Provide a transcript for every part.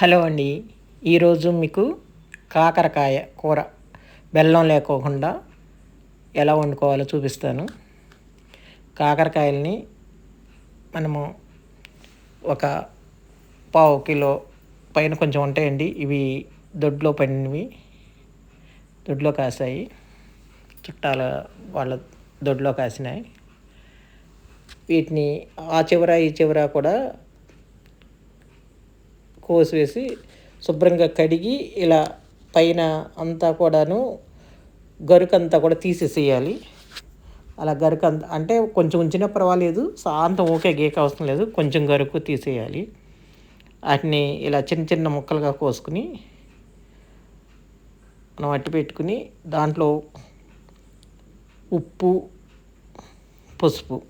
Hello అండి. ఈరోజు మీకు కాకరకాయ కూర బెల్లం లేకోకుండా ఎలా వండుకోవాలో చూపిస్తాను. కాకరకాయలని మనము ఒక పావు కిలో పైన కొంచెం ఉంటాయండి. ఇవి దొడ్లో పండినవి, దొడ్లో కాసాయి. చుట్టాల వాళ్ళ దొడ్లో కాసినాయి. వీటిని ఆ చివర ఈ చివర కూడా కోసివేసి శుభ్రంగా కడిగి ఇలా పైన అంతా కూడాను గరుకంతా కూడా తీసేసేయాలి. అలా గరుకంతా అంటే కొంచెం ఉంచినా పర్వాలేదు, సాంతం ఓకే గీక అవసరం లేదు, కొంచెం గరుకు తీసేయాలి. వాటిని ఇలా చిన్న చిన్న ముక్కలుగా కోసుకుని మనం అట్టి పెట్టుకుని దాంట్లో ఉప్పు, పసుపు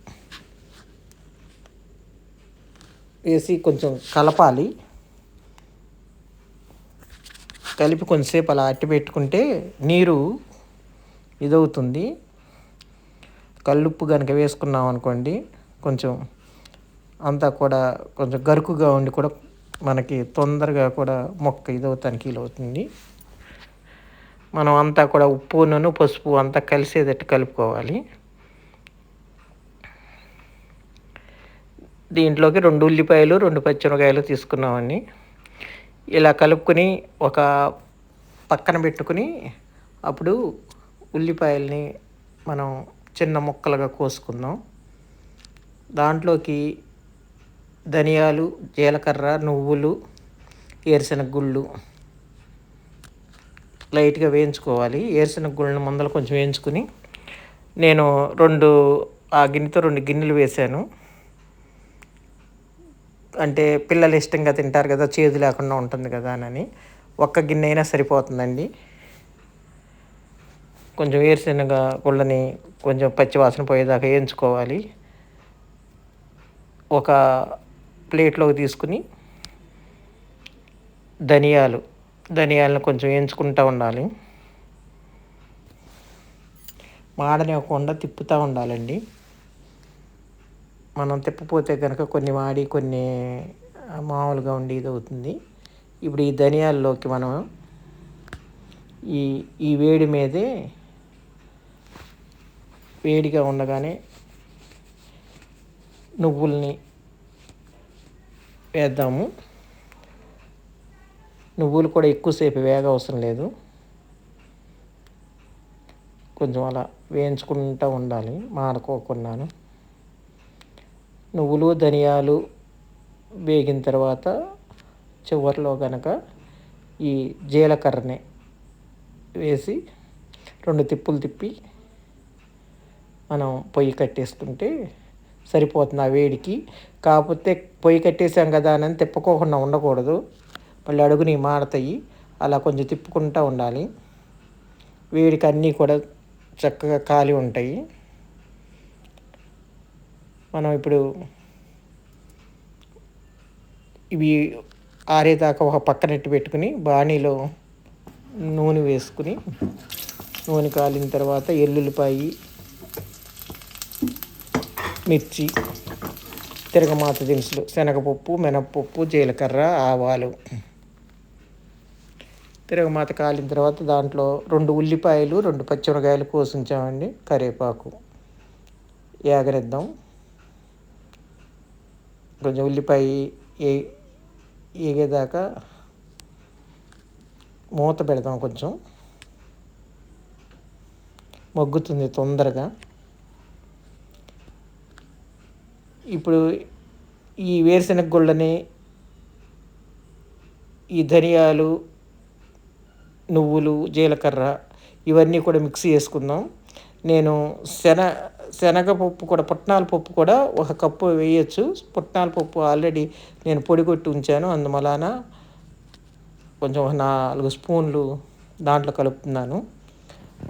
వేసి కొంచెం కలపాలి. కలిపి కొంచెంసేపు అలా అట్టి పెట్టుకుంటే నీరు ఇదవుతుంది. కల్లుప్పు కనుక వేసుకున్నాం అనుకోండి, కొంచెం అంతా కూడా కొంచెం గరుకుగా ఉండి కూడా మనకి తొందరగా కూడా మొక్క ఇదవుతానికి వీలవుతుంది. మనం అంతా కూడా ఉప్పును పసుపు అంతా కలిసేటట్టు కలుపుకోవాలి. దీంట్లోకి 2 ఉల్లిపాయలు 2 పచ్చిమిరకాయలు తీసుకున్నామండి. ఇలా కలుపుకొని ఒక పక్కన పెట్టుకుని అప్పుడు ఉల్లిపాయల్ని మనం చిన్న ముక్కలుగా కోసుకుందాం. దాంట్లోకి ధనియాలు, జీలకర్ర, నువ్వులు, వేరుశనగ గుళ్ళు లైట్గా వేయించుకోవాలి. వేరుశనగ గుళ్ళను ముందర కొంచెం వేయించుకుని నేను ఆ గిన్నెతో 2 గిన్నెలు వేశాను. అంటే పిల్లలు ఇష్టంగా తింటారు కదా, చేదు లేకుండా ఉంటుంది కదా అని ఒక్క గిన్నె అయినా సరిపోతుందండి. కొంచెం వేరుశనగ గుళ్ళని కొంచెం పచ్చివాసన పోయేదాకా వేయించుకోవాలి. ఒక ప్లేట్లోకి తీసుకుని ధనియాలను కొంచెం వేయించుకుంటూ ఉండాలి. మాడనివ్వకుండా తిప్పుతూ ఉండాలండి. మనం తిప్పపోతే కనుక కొన్ని మాడి కొన్ని మామూలుగా ఉండి ఇది అవుతుంది. ఇప్పుడు ఈ ధనియాల్లోకి మనం ఈ వేడి మీదే వేడిగా ఉండగానే నువ్వుల్ని వేద్దాము. నువ్వులు కూడా ఎక్కువసేపు వేగ అవసరం లేదు, కొంచెం అలా వేయించుకుంటూ ఉండాలి మాడుకోకుండాను. నువ్వులు ధనియాలు వేగిన తర్వాత చివరిలో కనుక ఈ జీలకర్రని వేసి 2 తిప్పులు తిప్పి మనం పొయ్యి కట్టేసుకుంటే సరిపోతుంది ఆ వేడికి. కాకపోతే పొయ్యి కట్టేసాం కదా అని తిప్పుకోకుండా ఉండకూడదు, మళ్ళీ అడుగుని మాడతాయి. అలా కొంచెం తిప్పుకుంటూ ఉండాలి. వేడికి అన్నీ కూడా చక్కగా కాలి ఉంటాయి. మనం ఇప్పుడు ఇవి ఆరేదాకా ఒక పక్కనెట్టి పెట్టుకుని బాణీలో నూనె వేసుకుని, నూనె కాలిన తర్వాత ఎల్లుల్లిపాయి, మిర్చి, తిరగమాత దినుసులు, శనగపప్పు, మినప్పప్పు, జీలకర్ర, ఆవాలు. తిరగమాత కాలిన తర్వాత దాంట్లో 2 ఉల్లిపాయలు 2 పచ్చిమిరకాయలు కోసి ఉంచామండి, కరివేపాకు ఏగనిద్దాం. కొంచెం ఉల్లిపాయ ఏగేదాకా మూత పెడదాం, కొంచెం మగ్గుతుంది తొందరగా. ఇప్పుడు ఈ వేరుశనగ గుళ్ళని, ఈ ధనియాలు, నువ్వులు, జీలకర్ర ఇవన్నీ కూడా మిక్సీ చేసుకుందాం. నేను శనగపప్పు కూడా, పుట్నాల పప్పు కూడా 1 కప్పు వేయచ్చు. పుట్నాల పప్పు ఆల్రెడీ నేను పొడి కొట్టి ఉంచాను, అందువలన కొంచెం 4 స్పూన్లు దాంట్లో కలుపుతున్నాను.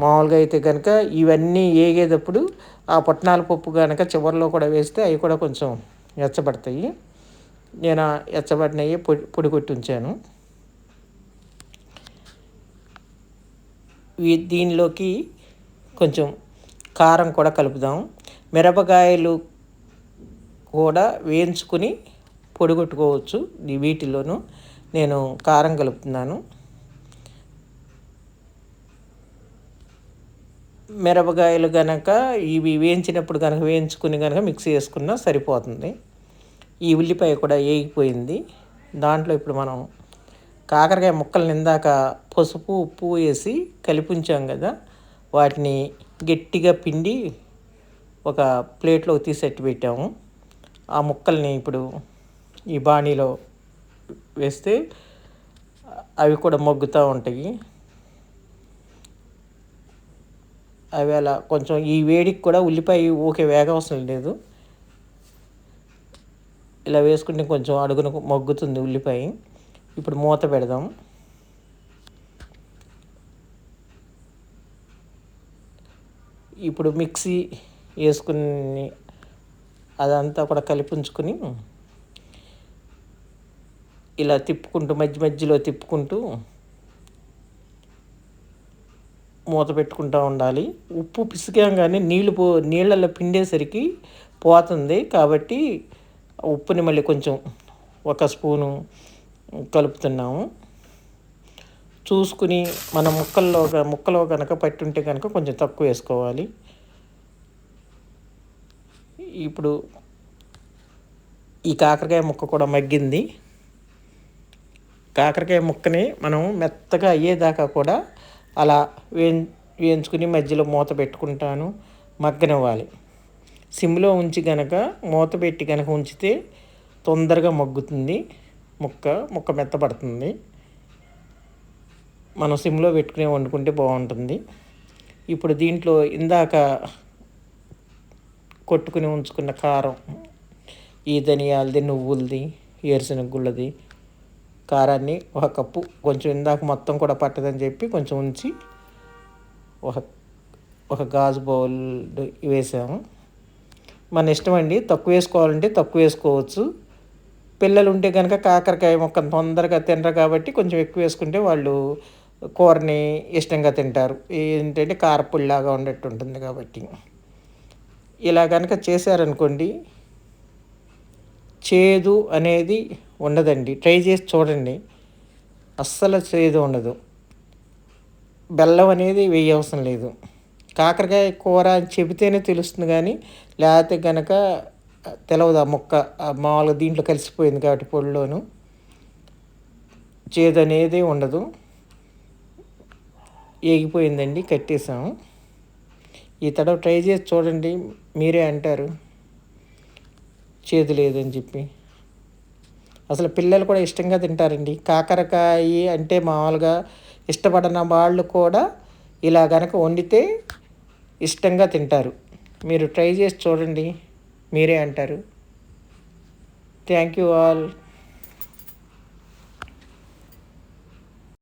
మామూలుగా అయితే కనుక ఇవన్నీ వేగేటప్పుడు ఆ పుట్నాల పప్పు కనుక చివరిలో కూడా వేస్తే అవి కూడా కొంచెం ఎచ్చబడతాయి. నేను ఎచ్చబడినవి పొడి కొట్టి ఉంచాను. దీనిలోకి కొంచెం కారం కూడా కలుపుదాం. మిరపకాయలు కూడా వేయించుకుని పొడిగొట్టుకోవచ్చు వీటిలోను. నేను కారం కలుపుతున్నాను. మిరపకాయలు గనక ఇవి వేయించినప్పుడు గనక వేయించుకుని గనక మిక్సీ చేసుకున్నా సరిపోతుంది. ఈ ఉల్లిపాయ కూడా ఏగిపోయింది. దాంట్లో ఇప్పుడు మనం కాకరకాయ ముక్కల్ని ఇందాక పసుపు, ఉప్పు వేసి కలిపి ఉంచాం కదా, వాటిని గట్టిగా పిండి ఒక ప్లేట్లోకి తీసి ఎత్తి పెట్టాము. ఆ ముక్కల్ని ఇప్పుడు ఈ బాణీలో వేస్తే అవి కూడా మగ్గుతూ ఉంటాయి. అవి అలా కొంచెం ఈ వేడికి కూడా ఉల్లిపాయ ఊకే వేగవసరం లేదు. ఇలా వేసుకుంటే కొంచెం అడుగున మగ్గుతుంది ఉల్లిపాయ. ఇప్పుడు మూత పెడదాం. ఇప్పుడు మిక్సీ వేసుకుని అదంతా కూడా కలిపి ఉంచుకుని ఇలా తిప్పుకుంటూ మధ్యలో తిప్పుకుంటూ మూత పెట్టుకుంటూ ఉండాలి. ఉప్పు పిసికాం కానీ నీళ్ళల్లో పిండేసరికి పోతుంది. కాబట్టి ఉప్పుని మళ్ళీ కొంచెం ఒక స్పూను కలుపుతున్నాము. చూసుకుని మన ముక్కలో కనుక పట్టుంటే కనుక కొంచెం తక్కువ వేసుకోవాలి. ఇప్పుడు ఈ కాకరకాయ ముక్క కూడా మగ్గింది. కాకరకాయ ముక్కని మనం మెత్తగా అయ్యేదాకా కూడా అలా వేయించుకుని మధ్యలో మూత పెట్టుకుంటాను, మగ్గనివ్వాలి. సిమ్లో ఉంచి కనుక మూత పెట్టి కనుక ఉంచితే తొందరగా మగ్గుతుంది, ముక్క మెత్తపడుతుంది. మనం సిమ్లో పెట్టుకుని వండుకుంటే బాగుంటుంది. ఇప్పుడు దీంట్లో ఇందాక కొట్టుకుని ఉంచుకున్న కారం, ఈ ధనియాలది, నువ్వులది, వేరుశనగ గుళ్ళది కారాన్ని ఒక కప్పు, కొంచెం ఇందాక మొత్తం కూడా పట్టదని చెప్పి కొంచెం ఉంచి ఒక గాజు బౌల్ వేసాము. మన ఇష్టం అండి, తక్కువ వేసుకోవాలంటే తక్కువ వేసుకోవచ్చు. పిల్లలు ఉంటే కనుక కాకరకాయ ముక్క తొందరగా తినరు కాబట్టి కొంచెం ఎక్కువ వేసుకుంటే వాళ్ళు కూరని ఇష్టంగా తింటారు. ఏంటంటే కారపుల్లాగా ఉండేట్టు ఉంటుంది కాబట్టి. ఇలా కనుక చేశారనుకోండి, చేదు అనేది ఉండదండి. ట్రై చేసి చూడండి, అస్సలు చేదు ఉండదు. బెల్లం అనేది వేయవసరం లేదు. కాకరకాయ కూర అని చెబితేనే తెలుస్తుంది, కానీ లేకపోతే కనుక తెలవదు. ఆ ముక్క మామూలుగా దీంట్లో కలిసిపోయింది కాబట్టి పొడిలోను చేదు అనేది ఉండదు. ఏగిపోయిందండి, కట్టేసాము. ఈ తడవ ట్రై చేసి చూడండి, మీరే అంటారు చేదు లేదని చెప్పి. అసలు పిల్లలు కూడా ఇష్టంగా తింటారండి. కాకరకాయ అంటే మామూలుగా ఇష్టపడిన వాళ్ళు కూడా ఇలా కనుక వండితే ఇష్టంగా తింటారు. మీరు ట్రై చేసి చూడండి, మీరే అంటారు. Thank you all.